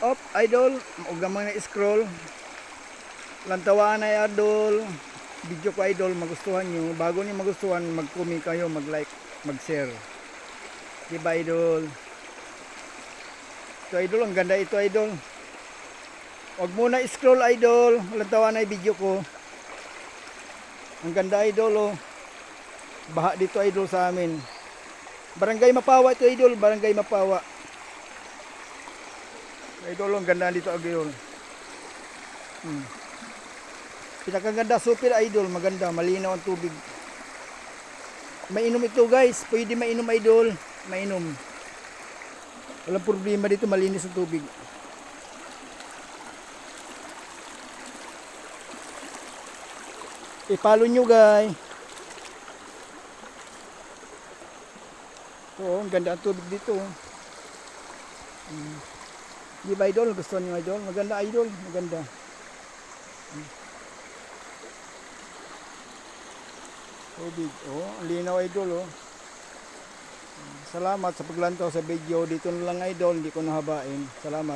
Op, idol, ug mga scroll. Lantawaan na idol. Video ko idol, magustuhan nyo. Bago nyo magustuhan, mag-comment kayo, mag-like, mag-share. Diba idol? Ito idol, ang ganda ito idol. Huwag muna scroll idol. Lantawaan na yung video ko. Ang ganda idol oh. Baha dito idol sa amin. Barangay Mapawa ito idol, Barangay Mapawa. Idol, ang ganda dito idol. Pinakaganda super idol, maganda, malinaw ang tubig. Mainom ito guys, pwede mainom idol, mainom. Walang problema dito, malinis ang tubig. I-follow nyo guys. Oo, ang ganda ang tubig dito. Di ba idol? Gusto nyo idol? Maganda idol, maganda. Tubig, oh, ang linaw idol oh. Salamat sa paglantaw sa video. Dito na lang idol, hindi ko nahabain. Salamat.